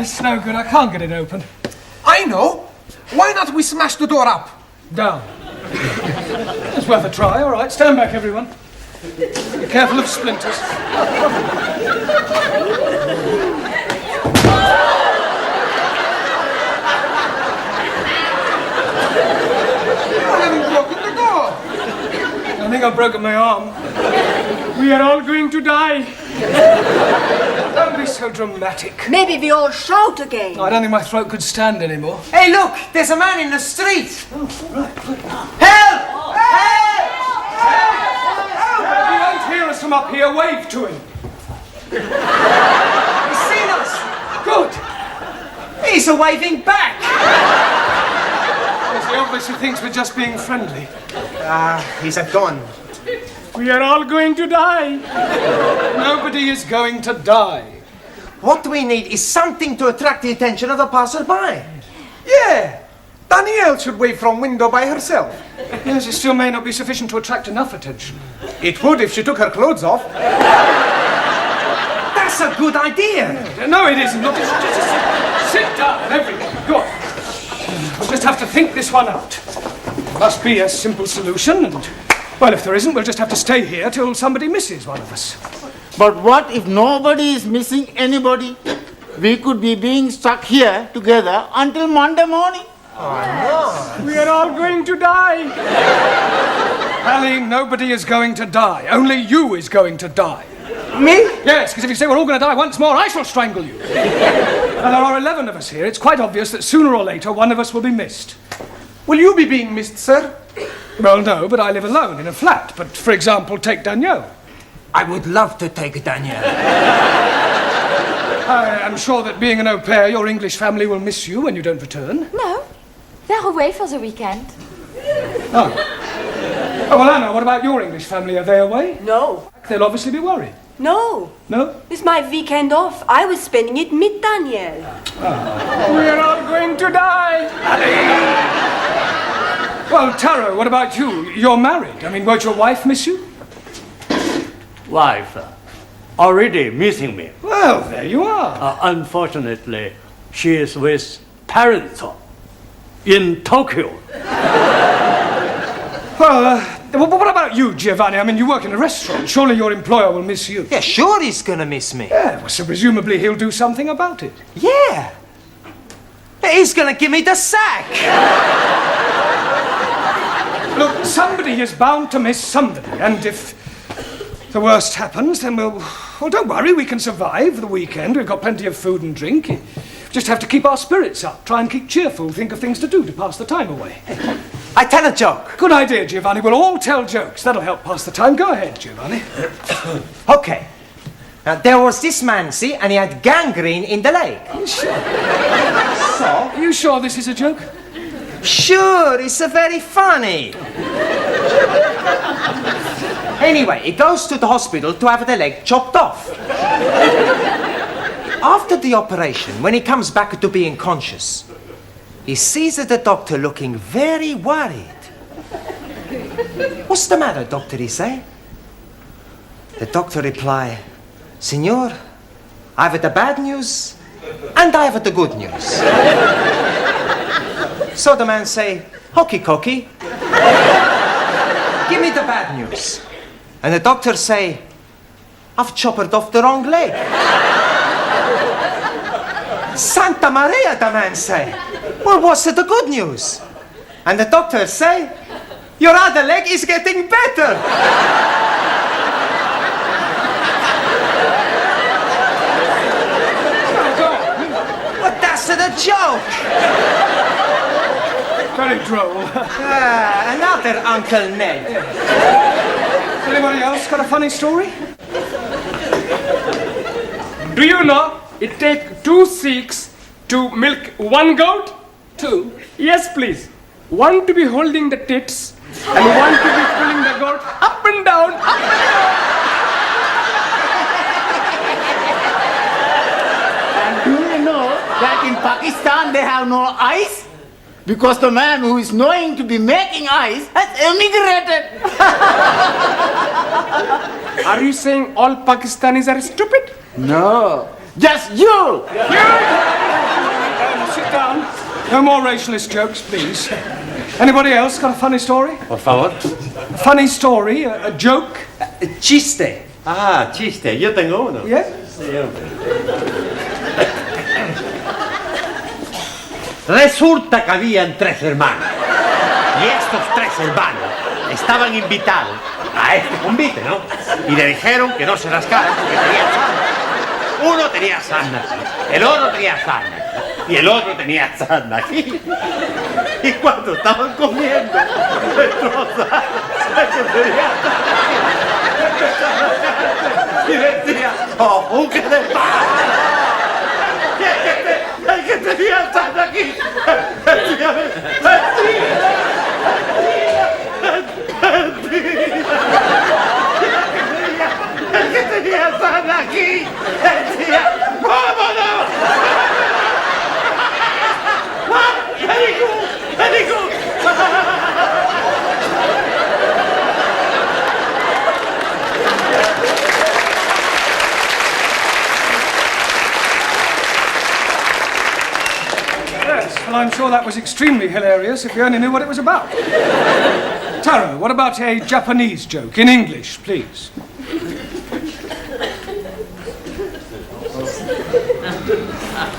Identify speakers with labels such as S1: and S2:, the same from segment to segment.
S1: it's no good. I can't get it open.
S2: I know. Why not we smash the door up?
S1: Down. It's worth a try. All right, stand back, everyone. Be careful of splinters. I think I've broken my arm. We are all going to die. Don't be so dramatic.
S3: Maybe we all shout again.
S1: I don't think my throat could stand anymore.
S2: Hey, look! There's a man in the street!
S1: Oh, right.
S2: Help! Help!
S1: If you won't hear us from up here, wave to him.
S2: He's seen us!
S1: Good.
S2: He's waving back!
S1: Yes, he obviously thinks we're just being friendly.
S2: He's gone.
S1: We are all going to die. Nobody is going to die.
S2: What we need is something to attract the attention of the passerby. Yeah! Danielle should wave from window by herself.
S1: Yes, it still may not be sufficient to attract enough attention.
S2: It would if she took her clothes off. That's a good idea.
S1: No, it isn't. Look, just sit down, everyone. Go on. We'll just have to think this one out. There must be a simple solution, and, well, if there isn't, we'll just have to stay here till somebody misses one of us.
S4: But what if nobody is missing anybody? We could be being stuck here together until Monday morning.
S1: We are all going to die. Ali, nobody is going to die. Only you is going to die.
S2: Me?
S1: Yes, because if you say we're all going to die once more, I shall strangle you. And there are 11 of us here. It's quite obvious that sooner or later one of us will be missed.
S2: Will you be being missed, sir?
S1: Well, no, but I live alone in a flat. But, for example, take Danielle.
S2: I would love to take Danielle.
S1: I am sure that being an au pair, your English family will miss you when you don't return.
S5: No, they're away for the weekend.
S1: Oh. Oh, well, Anna, what about your English family? Are they away?
S3: No.
S1: They'll obviously be worried.
S3: No.
S1: No?
S3: It's my weekend off. I was spending it with Danielle.
S1: We are all going to die. Well, Taro, what about you? You're married. I mean, won't your wife miss you?
S6: Wife already missing me.
S1: Well, there you are.
S6: Unfortunately, she is with parents in Tokyo.
S1: Well, what about you, Giovanni? I mean, you work in a restaurant. Surely your employer will miss you.
S2: Yeah, sure he's gonna miss me.
S1: Yeah, well, so presumably he'll do something about it.
S2: Yeah. He's gonna give me the sack.
S1: Look, somebody is bound to miss somebody, and if the worst happens, then well, don't worry, we can survive the weekend. We've got plenty of food and drink. We just have to keep our spirits up, try and keep cheerful, think of things to do to pass the time away.
S2: I tell a joke.
S1: Good idea, Giovanni. We'll all tell jokes. That'll help pass the time. Go ahead, Giovanni.
S2: Okay. Now, there was this man, see, and he had gangrene in the leg.
S1: Sure.
S2: So?
S1: Are you sure this is a joke?
S2: Sure, it's very funny. Anyway, he goes to the hospital to have the leg chopped off. After the operation, when he comes back to being conscious, he sees the doctor looking very worried. What's the matter, doctor, he say? The doctor reply, Signor, I have the bad news and I have the good news. So the man say, hokey cokey, give me the bad news. And the doctor say, I've chopped off the wrong leg. Santa Maria, the man say. Well, what's the good news? And the doctor say, your other leg is getting better. But that's the joke.
S1: Very droll.
S2: Another Uncle Ned.
S1: Anybody else got a funny story?
S7: Do you know it takes 2 Sikhs to milk 1 goat?
S1: 2?
S7: Yes, please. 1 to be holding the tits and 1 to be pulling the goat up and down, up and down.
S4: And do you know that in Pakistan they have no eyes? Because the man who is knowing to be making eyes has emigrated.
S7: Are you saying all Pakistanis are stupid?
S4: No, Just you!
S1: Sit down. No more racialist jokes, please. Anybody else got a funny story?
S6: Por favor.
S1: A funny story? A joke?
S2: Chiste.
S6: Ah, chiste. Yo tengo uno.
S1: Yeah?
S6: Resulta que habían 3 hermanos. Y estos 3 hermanos estaban invitados a este convite, ¿no? Y le dijeron que no se rascaran porque tenían sarna. Uno tenía sarna aquí, el otro tenía sarna aquí, y el otro tenía sarna aquí. Y cuando estaban comiendo, el que tenía sarna y decía, ¡oh, qué de paz! El que tenía sarna aquí, el que tenía sarna aquí, decía, ¡vámonos! Very good.
S1: Yes, well, I'm sure that was extremely hilarious if you only knew what it was about. Taro, what about a Japanese joke in English, please?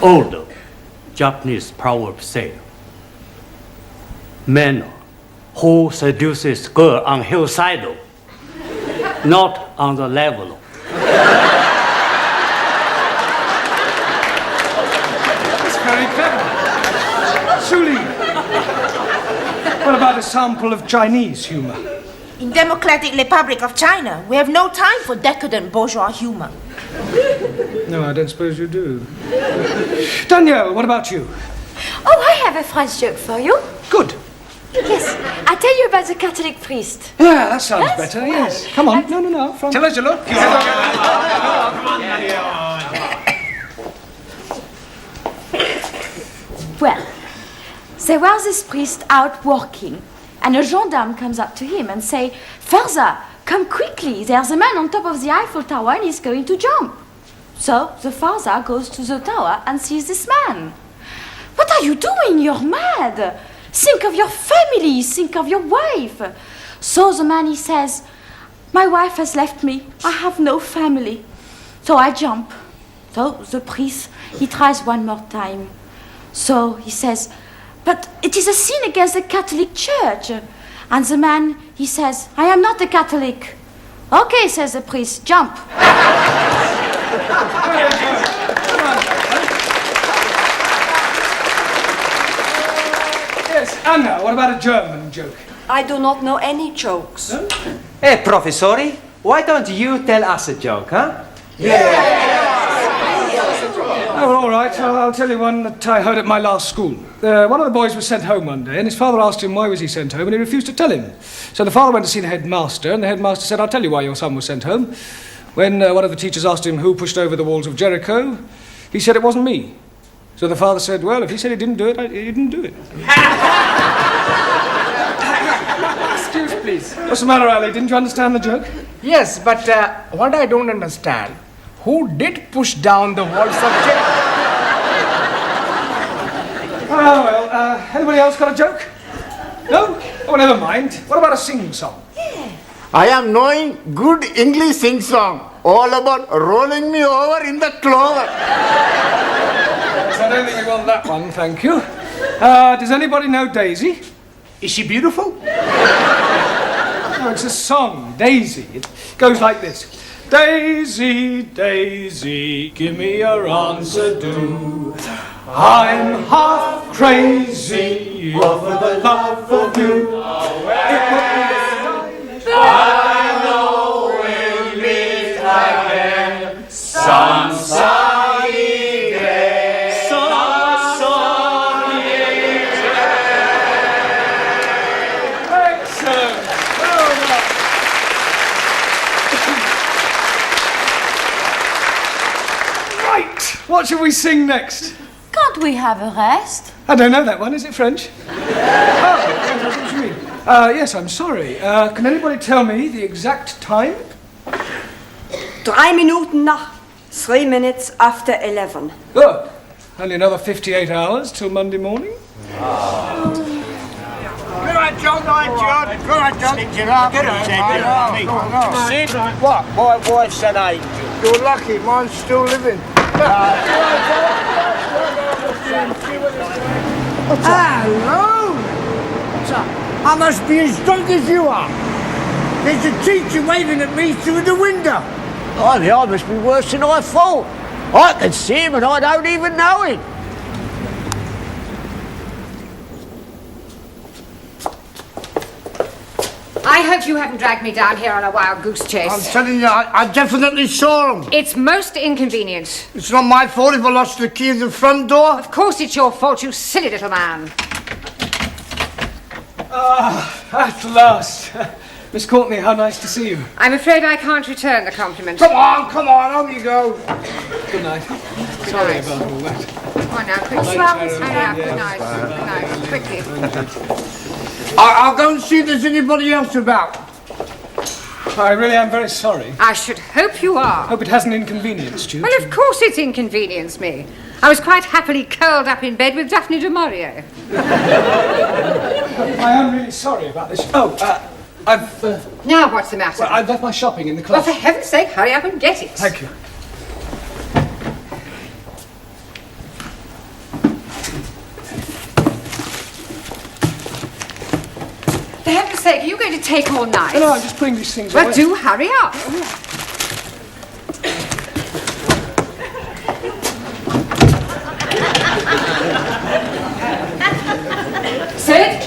S6: Old Japanese proverb say, man who seduces girl on hillside, not on the level.
S1: That's very clever. Suli, what about a sample of Chinese humor?
S8: In Democratic Republic of China, we have no time for decadent bourgeois humor.
S1: No, I don't suppose you do. Danielle, what about you?
S5: Oh, I have a French joke for you.
S1: Good.
S5: Yes, I tell you about the Catholic priest.
S1: Yeah, that sounds
S5: Yes,
S1: better,
S5: well,
S1: yes. Come on. No, from...
S7: Tell us your look.
S5: Well, there was this priest out walking, and a gendarme comes up to him and say, "Father, come quickly, there's a man on top of the Eiffel Tower and he's going to jump." So the father goes to the tower and sees this man. "What are you doing? You're mad. Think of your family, think of your wife." So the man, he says, "My wife has left me, I have no family." So I jump. So the priest, he tries one more time. So he says, "But it is a sin against the Catholic Church." And the man, he says, "I am not a Catholic." "Okay," says the priest, "jump."
S1: Yes, Anna, what about a German joke?
S3: I do not know any jokes.
S1: No?
S2: Hey, professori, why don't you tell us a joke, huh?
S1: Oh, all right. I'll tell you one that I heard at my last school. One of the boys was sent home one day, and his father asked him why was he sent home, and he refused to tell him. So the father went to see the headmaster, and the headmaster said, "I'll tell you why your son was sent home." When one of the teachers asked him who pushed over the walls of Jericho, he said it wasn't me. So the father said, "Well, if he said he didn't do it, he didn't do it."
S7: Excuse, please.
S1: What's the matter, Ali? Didn't you understand the joke?
S7: Yes, but what I don't understand, who did push down the walls of Jericho?
S1: Oh, well, anybody else got a joke? No? Oh, never mind. What about a sing-song?
S4: I am knowing good English sing song, all about rolling me over in the clover.
S1: I don't think we want that one, thank you. Does anybody know Daisy?
S7: Is she beautiful?
S1: No, it's a song, Daisy. It goes like this. Daisy, Daisy, give me your answer, do. I'm half crazy over the love of you. It would be I know we'll meet again some sunny day. Some sunny day. Excellent. Well done. Right. What shall we sing next?
S5: Can't we have a rest?
S1: I don't know that one. Is it French? Oh, that's what you mean. Yes, I'm sorry. Can anybody tell me the exact time?
S3: 3 Minuten nach 3 minutes after 11.
S1: Good. Only another 58 hours till Monday morning.
S4: Good night, John. Good night, John. Sid, what? My wife said 8. You're lucky. Mine's still living. Hello. I must be as drunk as you are. There's a teacher waving at me through the window. Oh, I must be worse than I thought. I can see him and I don't even know him.
S9: I hope you haven't dragged me down here on a wild goose chase.
S4: I'm telling you, I definitely saw him.
S9: It's most inconvenient.
S4: It's not my fault if I lost the key of the front door.
S9: Of course it's your fault, you silly little man.
S1: At last. Miss Courtney, how nice to see you.
S9: I'm afraid I can't return the compliment.
S4: Come on, on you go.
S1: Good night. Sorry about all that.
S9: Come on now, quickly. Hurry up, good night. Quickly.
S4: I'll go and see if there's anybody else about.
S1: I really am very sorry.
S9: I should hope you are.
S1: Hope it hasn't inconvenienced you.
S9: Well, of course it's inconvenienced me. I was quite happily curled up in bed with Daphne du Maurier.
S1: I am really sorry about this. I've...
S9: Now what's the matter?
S1: Well, I've left my shopping in the
S9: Well,
S1: closet.
S9: for heaven's sake, hurry up and get it.
S1: Thank you.
S9: For heaven's sake, are you going to take all night?
S1: No, I'm just putting these things
S9: Well,
S1: away.
S9: do hurry up. Sid?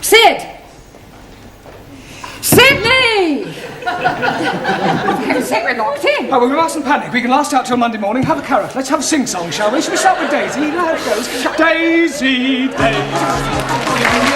S9: Sid! Sydney! For heaven's sake, we're locked in.
S1: Oh, well, we mustn't panic. We can last out till Monday morning. Have a carrot. Let's have a sing-song, shall we? Shall we start with Daisy? You know how it goes. Daisy, Daisy.